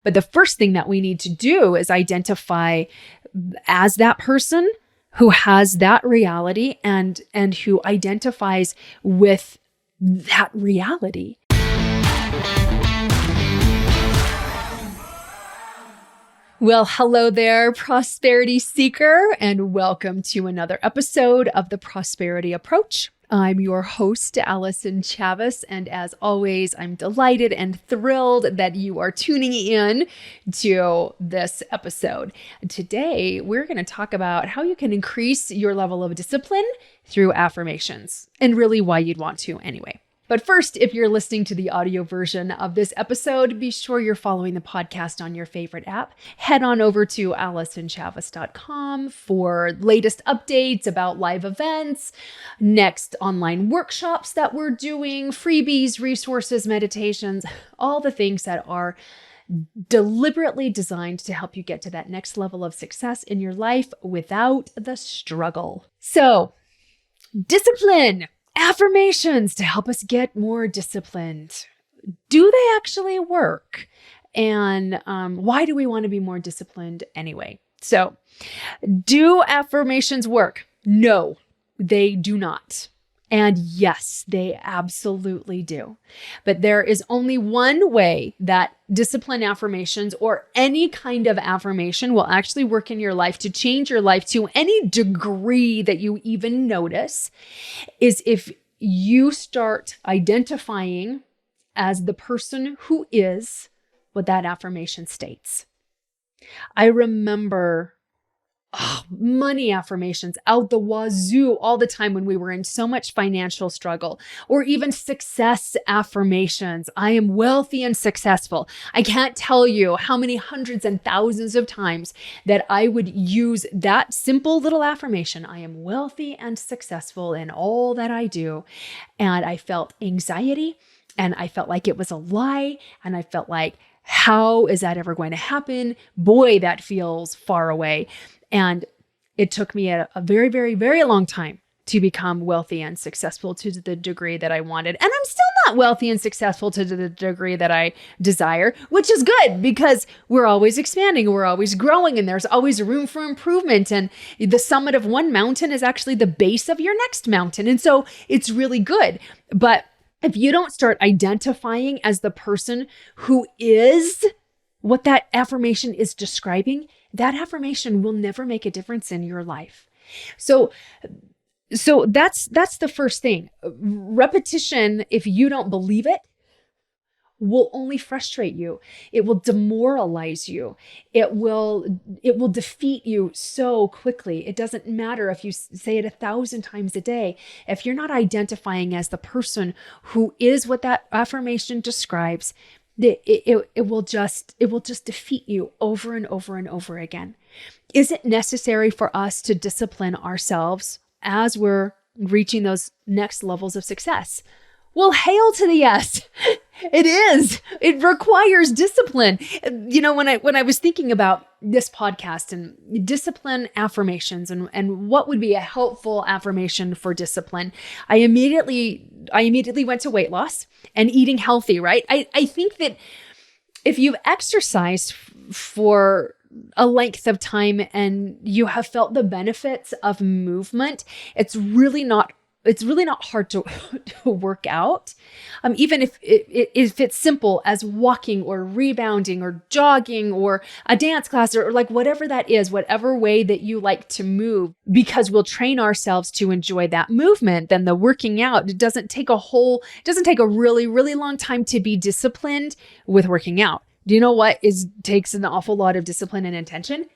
But the first thing that we need to do is identify as that person who has that reality and who identifies with that reality. Well, hello there, prosperity seeker, and welcome to another episode of the Prosperity Approach. I'm your host, Allyson Chavez, and as always, I'm delighted and thrilled that you are tuning in to this episode. Today, we're going to talk about how you can increase your level of discipline through affirmations, and really why you'd want to anyway. But first, if you're listening to the audio version of this episode, be sure you're following the podcast on your favorite app. Head on over to AllysonChavez.com for latest updates about live events, next online workshops that we're doing, freebies, resources, meditations, all the things that are deliberately designed to help you get to that next level of success in your life without the struggle. So, discipline. Affirmations to help us get more disciplined. Do they actually work? And why do we want to be more disciplined anyway? So, do affirmations work? No, they do not. And yes, they absolutely do. But there is only one way that discipline affirmations or any kind of affirmation will actually work in your life to change your life to any degree that you even notice, is if you start identifying as the person who is what that affirmation states. I remember money affirmations out the wazoo all the time when we were in so much financial struggle, or even success affirmations. I am wealthy and successful. I can't tell you how many hundreds and thousands of times that I would use that simple little affirmation. I am wealthy and successful in all that I do. And I felt anxiety, and I felt like it was a lie, and I felt like, how is that ever going to happen? Boy, that feels far away. And it took me a very, very, very long time to become wealthy and successful to the degree that I wanted. And I'm still not wealthy and successful to the degree that I desire, which is good because we're always expanding, we're always growing, and there's always room for improvement. And the summit of one mountain is actually the base of your next mountain. And so it's really good. But if you don't start identifying as the person who is what that affirmation is describing, that affirmation will never make a difference in your life. So that's the first thing. Repetition, if you don't believe it, will only frustrate you. It will demoralize you. It will defeat you so quickly. It doesn't matter if you say it 1,000 times a day. If you're not identifying as the person who is what that affirmation describes, it will just defeat you over and over and over again. Is it necessary for us to discipline ourselves as we're reaching those next levels of success? Well, hail to the yes. It is. It requires discipline. You know, when I was thinking about this podcast and discipline affirmations and what would be a helpful affirmation for discipline, I immediately went to weight loss and eating healthy, right? I think that if you've exercised for a length of time and you have felt the benefits of movement, it's really not hard to work out. Even if it's simple as walking or rebounding or jogging or a dance class or like whatever that is, whatever way that you like to move, because we'll train ourselves to enjoy that movement. Then the working out, it doesn't take a really, really long time to be disciplined with working out. Do you know what takes an awful lot of discipline and intention?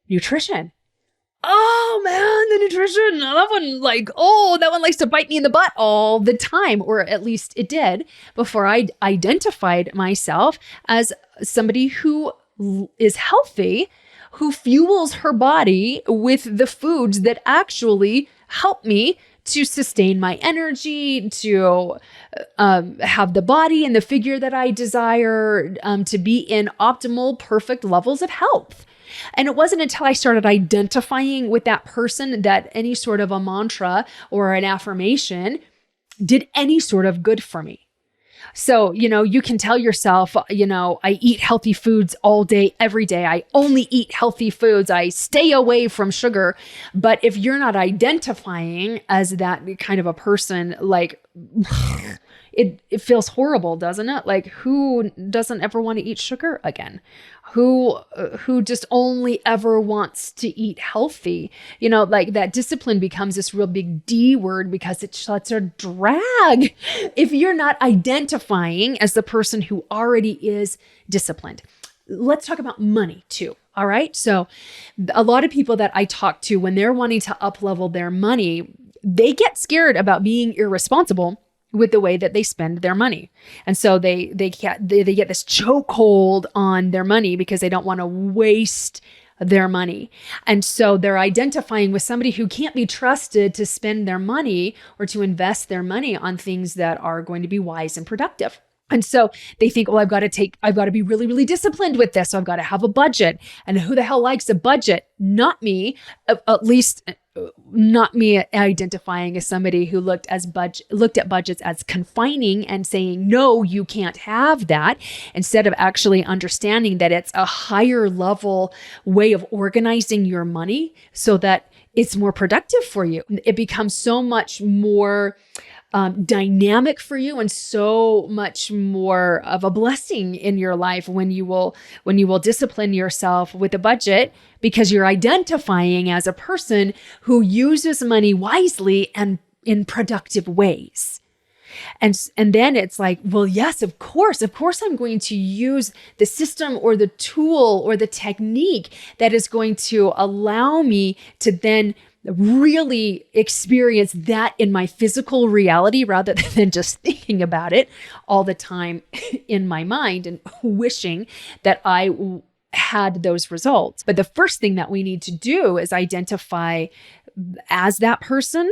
Nutrition. Oh man, the nutrition, that one likes to bite me in the butt all the time, or at least it did before I identified myself as somebody who is healthy, who fuels her body with the foods that actually help me to sustain my energy, to have the body and the figure that I desire, to be in optimal, perfect levels of health. And it wasn't until I started identifying with that person that any sort of a mantra or an affirmation did any sort of good for me. So, you can tell yourself, I eat healthy foods all day, every day. I only eat healthy foods. I stay away from sugar. But if you're not identifying as that kind of a person, like it feels horrible, doesn't it? Like, who doesn't ever want to eat sugar again? Who just only ever wants to eat healthy? Like that discipline becomes this real big D word because it's such a drag if you're not identifying as the person who already is disciplined. Let's talk about money too. All right. So a lot of people that I talk to, when they're wanting to up-level their money, they get scared about being irresponsible with the way that they spend their money. And so they get this chokehold on their money because they don't want to waste their money. And so they're identifying with somebody who can't be trusted to spend their money or to invest their money on things that are going to be wise and productive. And so they think, well, I've got to be really, really disciplined with this. So I've got to have a budget. And who the hell likes a budget? Not me, at least not me identifying as somebody who looked at budgets as confining and saying, no, you can't have that, instead of actually understanding that it's a higher level way of organizing your money so that it's more productive for you. It becomes so much more dynamic for you and so much more of a blessing in your life when you will discipline yourself with a budget, because you're identifying as a person who uses money wisely and in productive ways. And then it's like, well, yes, of course I'm going to use the system or the tool or the technique that is going to allow me to then really experience that in my physical reality rather than just thinking about it all the time in my mind and wishing that I had those results. But the first thing that we need to do is identify as that person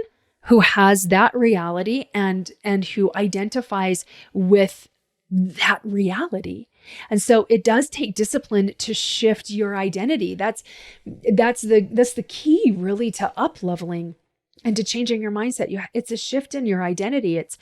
who has that reality and who identifies with that reality. And so it does take discipline to shift your identity. That's the key really to up-leveling and to changing your mindset. It's a shift in your identity. It's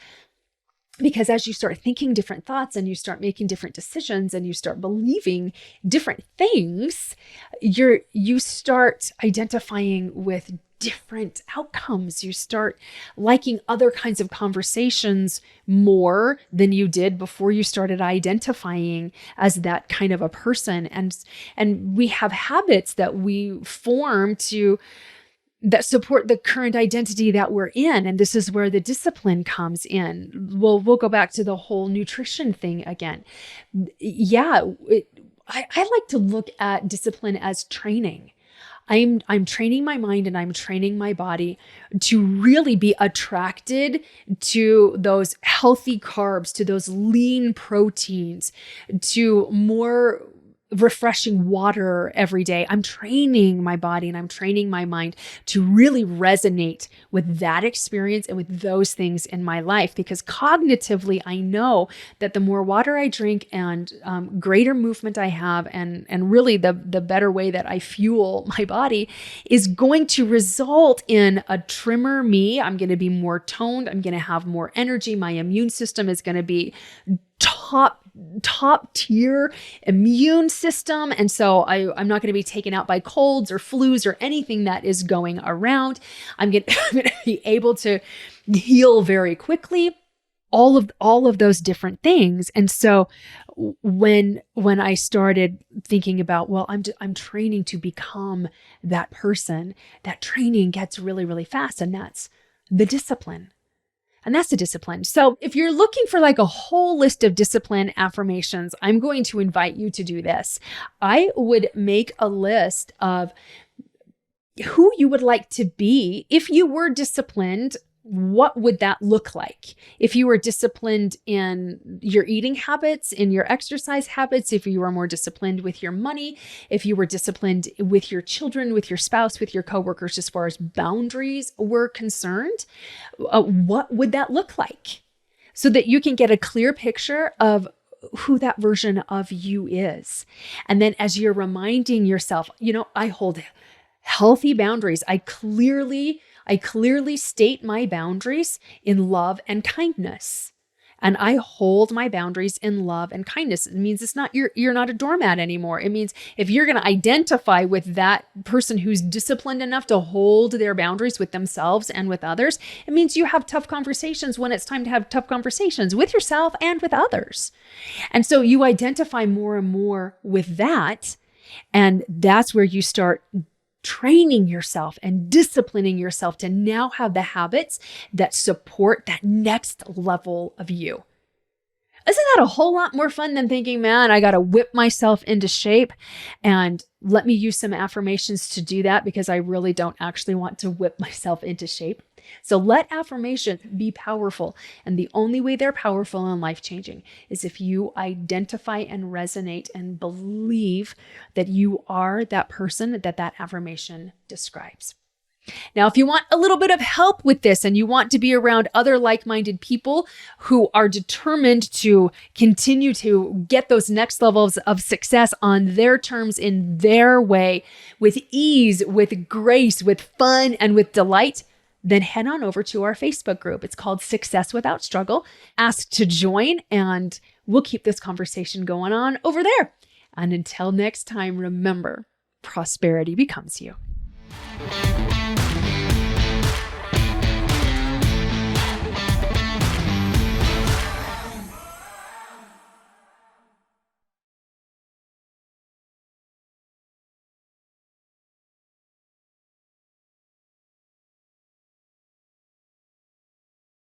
because as you start thinking different thoughts and you start making different decisions and you start believing different things, you start identifying with different outcomes. You start liking other kinds of conversations more than you did before you started identifying as that kind of a person. And we have habits that we form that support the current identity that we're in. And this is where the discipline comes in. We'll go back to the whole nutrition thing again. Yeah, I like to look at discipline as training. I'm training my mind and I'm training my body to really be attracted to those healthy carbs, to those lean proteins, to more refreshing water every day. I'm training my body and I'm training my mind to really resonate with that experience and with those things in my life, because cognitively, I know that the more water I drink and greater movement I have and really the better way that I fuel my body is going to result in a trimmer me. I'm going to be more toned. I'm going to have more energy. My immune system is going to be top tier immune system. And so I'm not going to be taken out by colds or flus or anything that is going around. I'm going to be able to heal very quickly. All of those different things. And so when I started thinking about, well, I'm training to become that person, that training gets really, really fast. And that's the discipline. So if you're looking for like a whole list of discipline affirmations, I'm going to invite you to do this. I would make a list of who you would like to be if you were disciplined. What would that look like? If you were disciplined in your eating habits, in your exercise habits, if you were more disciplined with your money, if you were disciplined with your children, with your spouse, with your coworkers, as far as boundaries were concerned, what would that look like? So that you can get a clear picture of who that version of you is. And then as you're reminding yourself, I hold healthy boundaries. I clearly state my boundaries in love and kindness. And I hold my boundaries in love and kindness. It means it's not you're not a doormat anymore. It means if you're going to identify with that person who's disciplined enough to hold their boundaries with themselves and with others, it means you have tough conversations when it's time to have tough conversations with yourself and with others. And so you identify more and more with that. And that's where you start training yourself and disciplining yourself to now have the habits that support that next level of you. Isn't that a whole lot more fun than thinking, man, I got to whip myself into shape? And let me use some affirmations to do that, because I really don't actually want to whip myself into shape. So let affirmations be powerful. And the only way they're powerful and life-changing is if you identify and resonate and believe that you are that person that affirmation describes. Now, if you want a little bit of help with this and you want to be around other like-minded people who are determined to continue to get those next levels of success on their terms, in their way, with ease, with grace, with fun, and with delight, then head on over to our Facebook group. It's called Success Without Struggle. Ask to join, and we'll keep this conversation going on over there. And until next time, remember, prosperity becomes you.